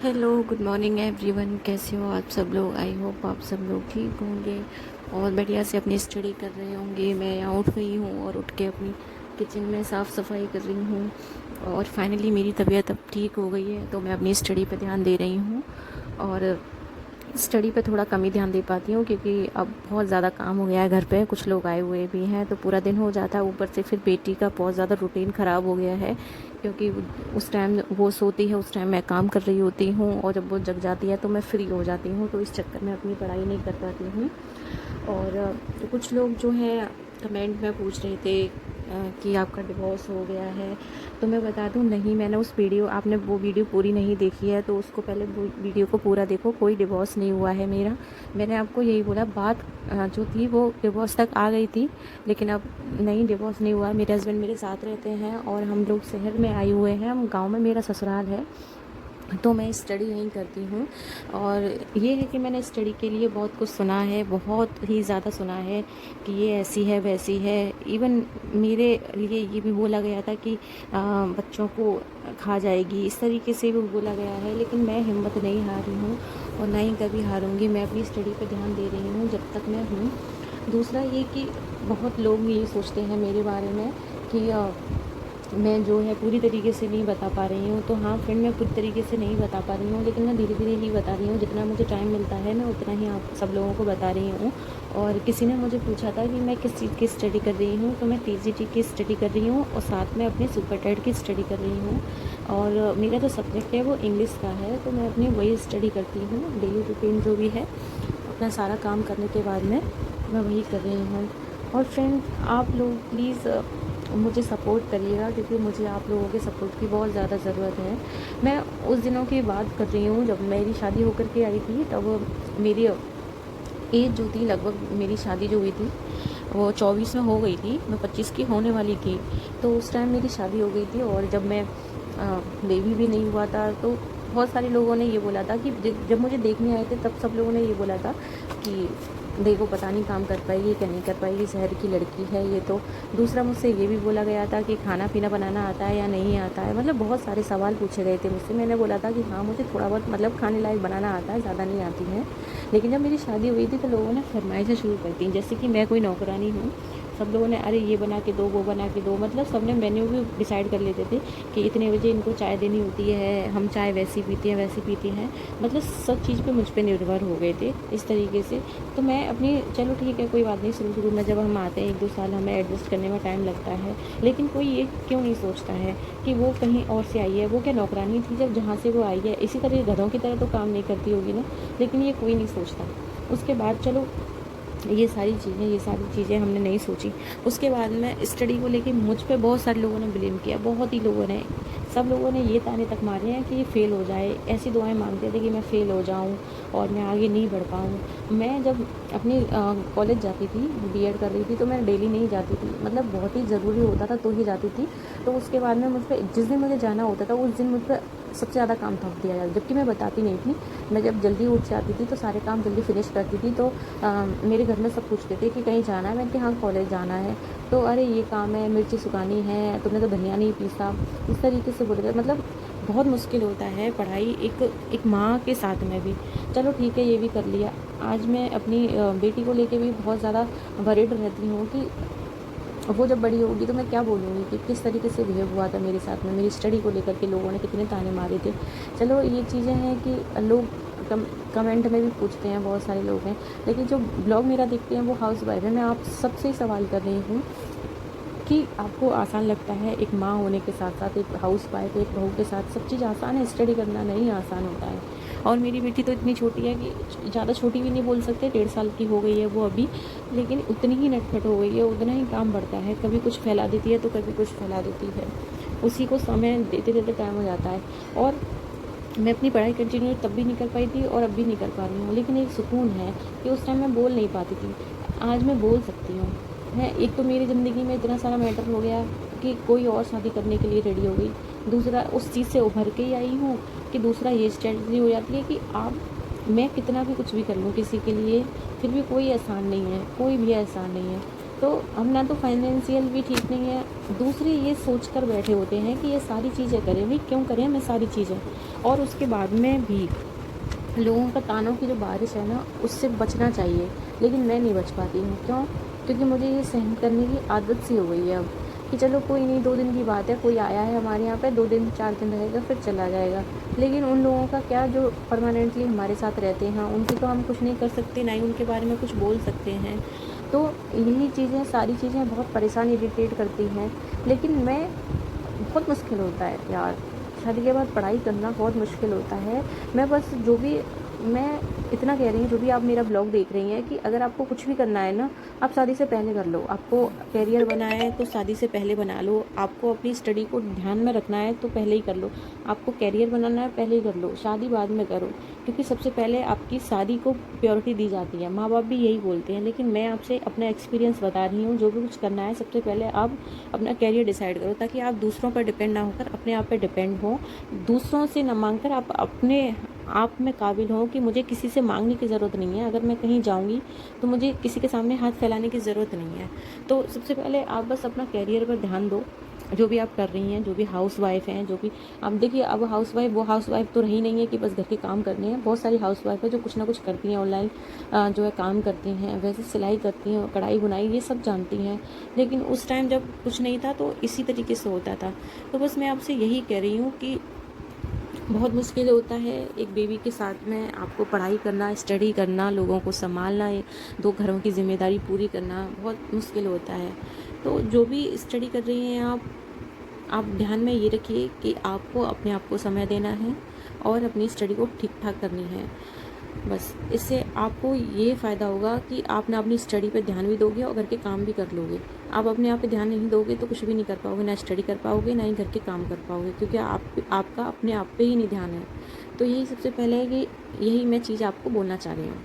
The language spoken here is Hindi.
Hello, good morning everyone. कैसे हो आप सब लोग? आई होप आप सब लोग ठीक होंगे और बढ़िया से अपनी स्टडी कर रहे होंगे। मैं यहाँ उठ गई हूँ और उठ के अपनी किचन में साफ़ सफाई कर रही हूँ और फाइनली मेरी तबीयत अब ठीक हो गई है, तो मैं अपनी स्टडी पे ध्यान दे रही हूँ। और स्टडी पे थोड़ा कम ही ध्यान दे पाती हूँ क्योंकि अब बहुत ज़्यादा काम हो गया है घर पे, कुछ लोग आए हुए भी हैं तो पूरा दिन हो जाता है। ऊपर से फिर बेटी का बहुत ज़्यादा रूटीन ख़राब हो गया है क्योंकि उस टाइम वो सोती है, उस टाइम मैं काम कर रही होती हूँ और जब वो जग जाती है तो मैं फ्री हो जाती हूँ, तो इस चक्कर में अपनी पढ़ाई नहीं कर पाती हूँ। और कुछ लोग जो हैं कमेंट में पूछ रहे थे कि आपका डिवोर्स हो गया है, तो मैं बता दूं नहीं, मैंने उस वीडियो आपने वो वीडियो पूरी नहीं देखी है तो उसको पहले वो वीडियो को पूरा देखो। कोई डिवोर्स नहीं हुआ है मेरा। मैंने आपको यही बोला, बात जो थी वो डिवोर्स तक आ गई थी, लेकिन अब नहीं, डिवोर्स नहीं हुआ। मेरे हस्बैंड मेरे साथ रहते हैं और हम लोग शहर में आए हुए हैं, हम गाँव में मेरा ससुराल है, तो मैं स्टडी यहीं करती हूँ। और ये है कि मैंने स्टडी के लिए बहुत कुछ सुना है, बहुत ही ज़्यादा सुना है कि ये ऐसी है वैसी है। इवन मेरे लिए ये भी बोला गया था कि बच्चों को खा जाएगी, इस तरीके से भी बोला गया है, लेकिन मैं हिम्मत नहीं हारी हूँ और ना ही कभी हारूंगी। मैं अपनी स्टडी पे ध्यान दे रही हूँ जब तक मैं हूँ। दूसरा ये कि बहुत लोग ये सोचते हैं मेरे बारे में कि मैं जो है पूरी तरीके से नहीं बता पा रही हूँ। तो हाँ फ्रेंड, मैं पूरी तरीके से नहीं बता पा रही हूँ, लेकिन मैं धीरे धीरे ही बता रही हूँ। जितना मुझे टाइम मिलता है मैं उतना ही आप सब लोगों को बता रही हूँ। और किसी ने मुझे पूछा था कि मैं किस चीज़ की स्टडी कर रही हूँ, तो मैं टीजीटी की स्टडी कर रही हूँ और साथ में अपने सुपर टेट की स्टडी कर रही हूँ। और मेरा जो सब्जेक्ट है वो इंग्लिश का है, तो मैं अपनी वही स्टडी करती हूँ। डेली रूटीन जो भी है अपना सारा काम करने के बाद में मैं वही कर रही हूँ। और फ्रेंड, आप लोग प्लीज़ मुझे सपोर्ट करिएगा क्योंकि मुझे आप लोगों के सपोर्ट की बहुत ज़्यादा ज़रूरत है। मैं उस दिनों की बात कर रही हूँ जब मेरी शादी होकर के आई थी, तब मेरी एज जो थी, लगभग मेरी शादी जो हुई थी वो 24 में हो गई थी, मैं 25 की होने वाली थी। तो उस टाइम मेरी शादी हो गई थी और जब मैं बेबी भी नहीं हुआ था, तो बहुत सारे लोगों ने ये बोला था कि जब मुझे देखने आए थे तब सब लोगों ने ये बोला था कि देखो पता नहीं काम कर पाएगी क्या नहीं कर पाएगी, शहर की लड़की है ये तो। दूसरा मुझसे ये भी बोला गया था कि खाना पीना बनाना आता है या नहीं आता है, मतलब बहुत सारे सवाल पूछे गए थे मुझसे। मैंने बोला था कि हाँ मुझे थोड़ा बहुत मतलब खाने लायक बनाना आता है, ज़्यादा नहीं आती है। लेकिन जब मेरी शादी हुई थी तो लोगों ने फरमाइशें शुरू कर दी, जैसे कि मैं कोई नौकरानी हूँ। सब लोगों ने अरे ये बना के दो, वो बना के दो, मतलब सबने मेन्यू भी डिसाइड कर लेते थे कि इतने बजे इनको चाय देनी होती है, हम चाय वैसी पीते हैं वैसी पीते हैं, मतलब सब चीज़ पे मुझ पे निर्भर हो गए थे इस तरीके से। तो मैं अपनी, चलो ठीक है कोई बात नहीं, शुरू शुरू में जब हम आते हैं 1-2 साल हमें एडजस्ट करने में टाइम लगता है, लेकिन कोई ये क्यों नहीं सोचता है कि वो कहीं और से आई है, वो क्या नौकरानी थी जब जहाँ से वो आई है, इसी तरह गधों की तरह तो काम नहीं करती होगी ना। लेकिन ये कोई नहीं सोचता। उसके बाद चलो ये सारी चीज़ें हमने नहीं सोची। उसके बाद में स्टडी को लेके मुझ पे बहुत सारे लोगों ने ब्लेम किया, बहुत ही लोगों ने, सब लोगों ने ये ताने तक मारे हैं कि ये फ़ेल हो जाए, ऐसी दुआएं मांगते थे कि मैं फ़ेल हो जाऊं और मैं आगे नहीं बढ़ पाऊँ। मैं जब अपनी कॉलेज जाती थी, बीएड कर रही थी, तो मैं डेली नहीं जाती थी, मतलब बहुत ही ज़रूरी होता था तो ही जाती थी। तो उसके बाद में मुझ पर जिस दिन मुझे जाना होता था उस दिन मुझ पर सबसे ज़्यादा काम थोप दिया जाता, जबकि मैं बताती नहीं थी। मैं जब जल्दी उठ जाती थी तो सारे काम जल्दी फिनिश करती थी। तो मेरे घर में सब पूछते थे कि कहीं जाना है, मैंने कहा हाँ कॉलेज जाना है। तो अरे ये काम है, मिर्ची सुखानी है, तुमने तो धनिया नहीं पीसा, इस तरीके से बोले थे। मतलब बहुत मुश्किल होता है पढ़ाई एक माँ के साथ में भी। चलो ठीक है, ये भी कर लिया। आज मैं अपनी बेटी को लेके भी बहुत ज़्यादा वरीड रहती हूँ कि वो जब बड़ी होगी तो मैं क्या बोलूँगी कि किस तरीके से बिहेव हुआ था मेरे साथ में, मेरी स्टडी को लेकर के लोगों ने कितने ताने मारे थे। चलो ये चीज़ें हैं कि लोग कमेंट में भी पूछते हैं, बहुत सारे लोग हैं, लेकिन जो ब्लॉग मेरा देखते हैं वो हाउस वाइफ है। मैं आप सबसे ही सवाल कर रही हूँ कि आपको आसान लगता है एक माँ होने के साथ साथ एक हाउस वाइफ, एक बहू के साथ सब चीज़ आसान है? स्टडी करना नहीं आसान होता है। और मेरी बेटी तो इतनी छोटी है कि ज़्यादा छोटी भी नहीं बोल सकते, 1.5 साल की हो गई है वो अभी, लेकिन उतनी ही नटखट हो गई है, उतना ही काम बढ़ता है। कभी कुछ फैला देती है तो कभी कुछ फैला देती है, उसी को समय देते देते टाइम हो जाता है। और मैं अपनी पढ़ाई कंटिन्यू तब भी नहीं कर पाई थी और अब भी नहीं कर पा रही हूँ, लेकिन एक सुकून है कि उस टाइम मैं बोल नहीं पाती थी, आज मैं बोल सकती हूँ। है, एक तो मेरी ज़िंदगी में इतना सारा मैटर हो गया कि कोई और शादी करने के लिए रेडी हो गई। दूसरा, उस चीज़ से उभर के ही आई हूँ कि दूसरा ये स्ट्रेटजी हो जाती है कि आप, मैं कितना भी कुछ भी कर लूँ किसी के लिए, फिर भी कोई एहसान नहीं है, कोई भी एहसान नहीं है। तो हम ना तो फाइनेंशियल भी ठीक नहीं है, दूसरे ये सोच कर बैठे होते हैं कि ये सारी चीज़ें करें, भाई क्यों करें मैं सारी चीज़ें, और उसके बाद में भी लोगों का तानों की जो बारिश है ना उससे बचना चाहिए, लेकिन मैं नहीं बच पाती हूँ। क्यों? क्योंकि मुझे ये सहन करने की आदत सी हो गई है अब, कि चलो कोई नहीं, 2 दिन की बात है, कोई आया है हमारे यहाँ पे, 2 दिन 4 दिन रहेगा फिर चला जाएगा। लेकिन उन लोगों का क्या जो परमानेंटली हमारे साथ रहते हैं, उनकी तो हम कुछ नहीं कर सकते, ना ही उनके बारे में कुछ बोल सकते हैं। तो यही चीज़ें, सारी चीज़ें बहुत परेशान, इरिटेट करती हैं। लेकिन मैं, बहुत मुश्किल होता है यार, शादी के बाद पढ़ाई करना बहुत मुश्किल होता है। मैं बस जो भी, मैं इतना कह रही हूँ, जो भी आप मेरा ब्लॉग देख रही हैं, कि अगर आपको कुछ भी करना है ना, आप शादी से पहले कर लो। आपको करियर बनाना है तो शादी से पहले बना लो। आपको अपनी स्टडी को ध्यान में रखना है तो पहले ही कर लो। आपको करियर बनाना है पहले ही कर लो, शादी बाद में करो। क्योंकि सबसे पहले आपकी शादी को प्रायोरिटी दी जाती है, माँ बाप भी यही बोलते हैं। लेकिन मैं आपसे अपना एक्सपीरियंस बता रही हूँ, जो भी कुछ करना है सबसे पहले आप अपना करियर डिसाइड करो, ताकि आप दूसरों पर डिपेंड ना होकर अपने आप पर डिपेंड हो। दूसरों से न मांग कर आप अपने आप में काबिल हो कि मुझे किसी से मांगने की ज़रूरत नहीं है। अगर मैं कहीं जाऊंगी तो मुझे किसी के सामने हाथ फैलाने की ज़रूरत नहीं है। तो सबसे पहले आप बस अपना करियर पर ध्यान दो। जो भी आप कर रही हैं, जो भी हाउस वाइफ हैं, जो भी, अब देखिए, अब हाउस वाइफ वो हाउस वाइफ तो रही नहीं है कि बस घर के काम करने हैं। बहुत सारी हाउस वाइफ है जो कुछ ना कुछ करती हैं, ऑनलाइन जो है काम करती हैं, वैसे सिलाई करती हैं, कढ़ाई बुनाई ये सब जानती हैं। लेकिन उस टाइम जब कुछ नहीं था तो इसी तरीके से होता था। तो बस मैं आपसे यही कह रही हूँ कि बहुत मुश्किल होता है एक बेबी के साथ में आपको पढ़ाई करना, स्टडी करना, लोगों को संभालना, 2 घरों की जिम्मेदारी पूरी करना बहुत मुश्किल होता है। तो जो भी स्टडी कर रही हैं आप ध्यान में ये रखिए कि आपको अपने आप को समय देना है और अपनी स्टडी को ठीक ठाक करनी है। बस इससे आपको ये फ़ायदा होगा कि आप ना अपनी स्टडी पे ध्यान भी दोगे और घर के काम भी कर लोगे। आप अपने आप पे ध्यान नहीं दोगे तो कुछ भी नहीं कर पाओगे, ना स्टडी कर पाओगे, ना ही घर के काम कर पाओगे, क्योंकि आपका अपने आप पे ही नहीं ध्यान है। तो यही सबसे पहले है कि यही मैं चीज़ आपको बोलना चाह रही हूँ।